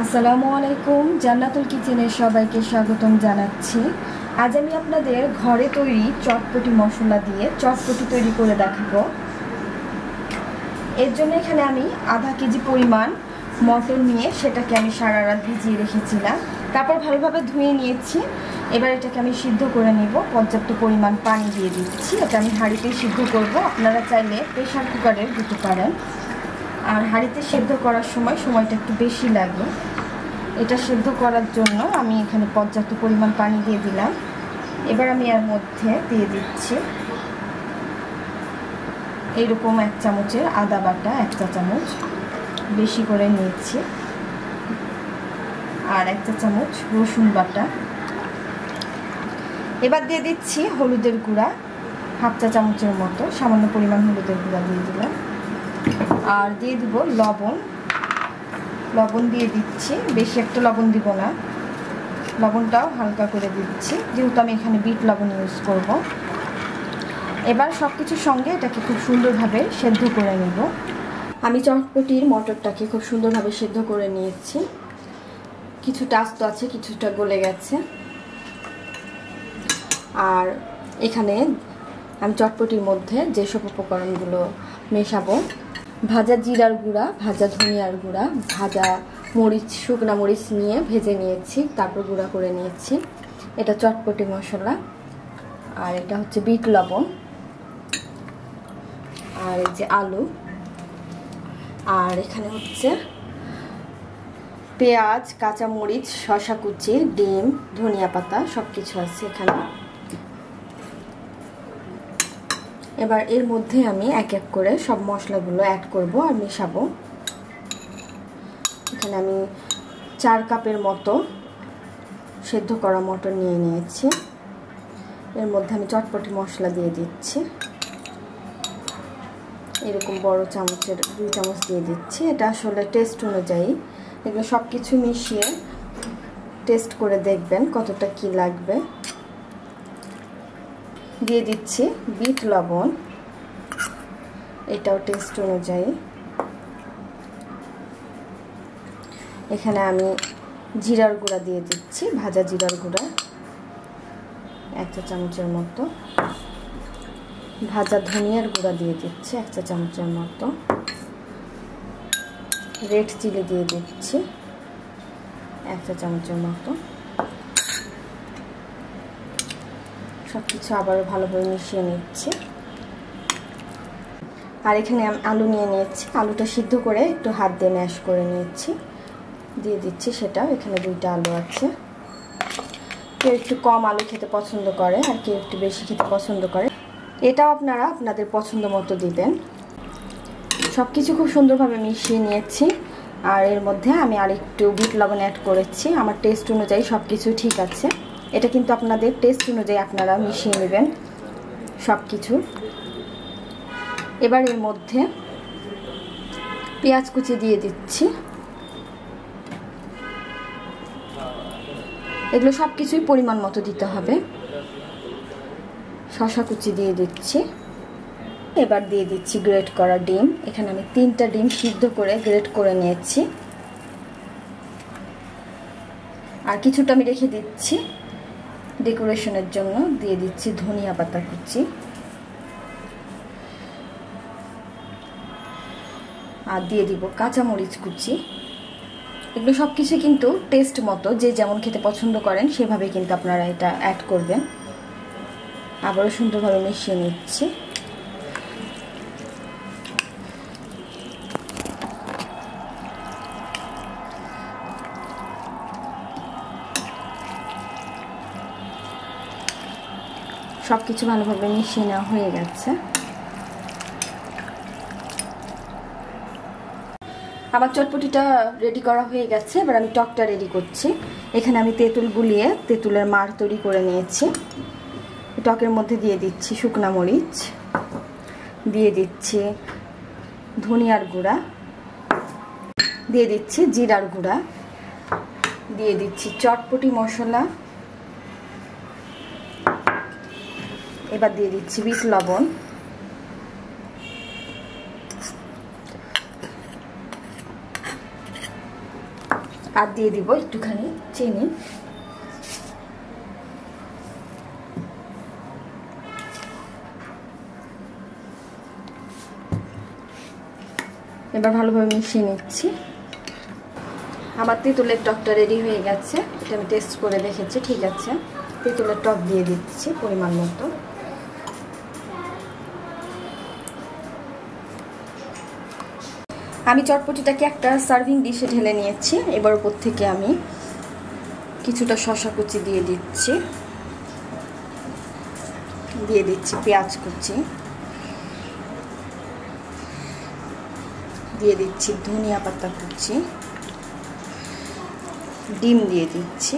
আসসালামু আলাইকুম, জান্নাতুল কিচেনে সবাইকে স্বাগতম জানাচ্ছি। আজ আমি আপনাদের ঘরে তৈরি চটপটি মশলা দিয়ে চটপটি তৈরি করে দেখাবো। এর জন্য এখানে আমি আধা কেজি পরিমাণ মটর নিয়ে সেটাকে আমি সারা রাত ভিজিয়ে রেখেছিলাম। তারপর ভালোভাবে ধুয়ে নিয়েছি। এবার এটাকে আমি সিদ্ধ করে নেব। পর্যাপ্ত পরিমাণ পানি দিয়ে দিচ্ছি। এটা আমি হাঁড়িতে সিদ্ধ করব। আপনারা চাইলে প্রেসার কুকারে দিতে পারেন। আর হাঁড়িতে সিদ্ধ করার সময়টা একটু বেশি লাগে। এটা সিদ্ধ করার জন্য আমি এখানে পর্যাপ্ত পরিমাণ পানি দিয়ে দিলাম। এবার আমি এর মধ্যে দিয়ে দিচ্ছি এইরকম 1 চামচের আদা বাটা, 1 চা চামচ বেশি করে নিয়েছি, আর 1 চা চামচ রসুন বাটা। এবার দিয়ে দিচ্ছি হলুদের গুঁড়া, 1/2 চা চামচের মতো সামান্য পরিমাণ হলুদের গুঁড়া দিয়ে দিলাম। আর দিয়ে দিব লবণ দিয়ে দিচ্ছি, বেশি একটা লবণ দিব না, লবণটাও হালকা করে দিচ্ছি যেহেতু আমি এখানে বিট লবণ ইউজ করব। এবার সব কিছুর সঙ্গে এটাকে খুব সুন্দরভাবে সেদ্ধ করে নেব। আমি চটপটির মটরটাকে খুব সুন্দরভাবে সেদ্ধ করে নিয়েছি। কিছুটা আস্ত আছে, কিছুটা গলে গেছে। আর এখানে আমি চটপটির মধ্যে যেসব উপকরণগুলো মেশাবো, ভাজা জিরার গুঁড়া, ভাজা ধনিয়ার গুঁড়া, ভাজা মরিচ, শুকনা মরিচ নিয়ে ভেজে নিয়েছি, তারপর গুঁড়া করে নিয়েছি। এটা চটপটি মশলা। আর এটা হচ্ছে বিট লবণ, আর এই যে আলু, আর এখানে হচ্ছে পেঁয়াজ, কাঁচা মরিচ, শসা কুচি, ডিম, ধনিয়া পাতা সব কিছু আছে এখানে। এবার এর মধ্যে আমি এক এক করে সব মশলাগুলো অ্যাড করব আর মেশাবো। এখানে আমি 4 কাপের মতো সেদ্ধ করা মটর নিয়ে নিয়েছি। এর মধ্যে আমি চটপটি মশলা দিয়ে দিচ্ছি। এরকম বড় চামচের 2 চামচ দিয়ে দিচ্ছি। এটা আসলে টেস্ট অনুযায়ী, এগুলো সব কিছু মিশিয়ে টেস্ট করে দেখবেন কতটা কি লাগবে। দিয়ে দিচ্ছি বিট লবণ, এটাও টেস্ট অনুযায়ী। এখানে আমি জিরার গুঁড়া দিয়ে দিচ্ছি, ভাজা জিরার গুঁড়া 1 চা চামচের মতো, ভাজা ধনিয়ার গুঁড়া দিয়ে দিচ্ছি 1 চা চামচের মতো, রেড চিলি দিয়ে দিচ্ছি 1 চা চামচের মতো। সব কিছু আবারও ভালোভাবে মিশিয়ে নিচ্ছি। আর এখানে আমি আলু নিয়ে নিয়েছি, আলুটা সিদ্ধ করে একটু হাত দিয়ে ম্যাশ করে নিয়েছি, দিয়ে দিচ্ছি সেটা। এখানে 2টা আলু আছে। কেউ একটু কম আলু খেতে পছন্দ করে, আর কেউ একটু বেশি খেতে পছন্দ করে, এটাও আপনারা আপনাদের পছন্দ মতো দিবেন। সব কিছু খুব সুন্দরভাবে মিশিয়ে নিয়েছি। আর এর মধ্যে আমি আরেকটু বিট লবণ অ্যাড করেছি। আমার টেস্ট অনুযায়ী সব কিছু ঠিক আছে। এটা কিন্তু আপনাদের টেস্ট অনুযায়ী আপনারা মিশিয়ে নেবেন সব কিছু। এবার এর মধ্যে পেঁয়াজ কুচি দিয়ে দিচ্ছি। এগুলো সব কিছুই পরিমাণ মতো দিতে হবে। শসা কুচি দিয়ে দিচ্ছি। এবার দিয়ে দিচ্ছি গ্রেট করা ডিম। এখানে আমি 3টা ডিম সিদ্ধ করে গ্রেট করে নিয়েছি। আর কিছুটা আমি রেখে দিচ্ছি ডেকোরেশনের জন্য। দিয়ে দিচ্ছি ধনিয়া পাতা কুচি, আর দিয়ে দিব কাঁচা মরিচ কুচি। এগুলো সব কিছু কিন্তু টেস্ট মতো, যে যেমন খেতে পছন্দ করেন সেভাবে কিন্তু আপনারা এটা অ্যাড করবেন। আবারও সুন্দরভাবে মিশিয়ে নিচ্ছি। সব কিছু ভালোভাবে মিশিয়ে নেওয়া হয়ে গেছে। আমার চটপটিটা রেডি করা হয়ে গেছে। এবার আমি টকটা রেডি করছি। এখানে আমি তেঁতুল গুলিয়ে তেঁতুলের মাড় তৈরি করে নিয়েছি। টকের মধ্যে দিয়ে দিচ্ছি শুকনা মরিচ, দিয়ে দিচ্ছি ধনিয়ার গুঁড়া, দিয়ে দিচ্ছি জিরার গুঁড়া, দিয়ে দিচ্ছি চটপটি মশলা, এবার দিয়ে দিচ্ছি বিট লবণ, আর দিয়ে দিব একটুখানি চিনি। এবার ভালোভাবে মিশিয়ে নিচ্ছি। আমার তেঁতুলের টকটা রেডি হয়ে গেছে। এটা আমি টেস্ট করে দেখেছি, ঠিক আছে। তেঁতুলের টক দিয়ে দিচ্ছি পরিমাণ মতো। আমি চটপটিটাকে একটা সার্ভিং ডিশে ঢেলে নিয়েছি। এবার উপর থেকে আমি কিছুটা শসা কুচি দিয়ে দিচ্ছি, দিয়ে দিচ্ছি পেঁয়াজ কুচি, দিয়ে দিচ্ছি ধনিয়া পাতা কুচি, ডিম দিয়ে দিচ্ছি,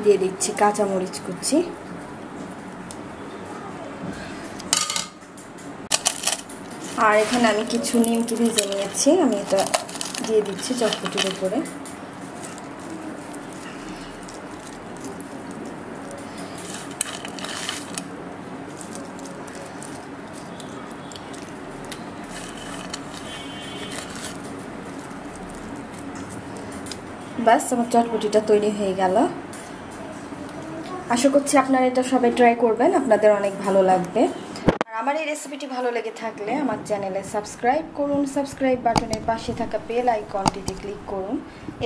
দিয়ে দিচ্ছি কাঁচামরিচ কুচি, আর এখানে আমি কিছু নিমকি ভেজে নিয়েছি। আমি এটা দিয়ে দিচ্ছি চটপটির উপরে। বাস, আমার চটপটিটা তৈরি হয়ে গেল। আশা করছি আপনারা এটা সবাই ট্রাই করবেন, আপনাদের অনেক ভালো লাগবে। আর আমার এই রেসিপিটি ভালো লেগে থাকলে আমার চ্যানেলে সাবস্ক্রাইব করুন। সাবস্ক্রাইব বাটনের পাশে থাকা বেল আইকনটিতে ক্লিক করুন।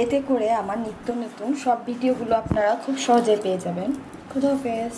এতে করে আমার নিত্য নতুন সব ভিডিওগুলো আপনারা খুব সহজে পেয়ে যাবেন। খুদা হাফেজ।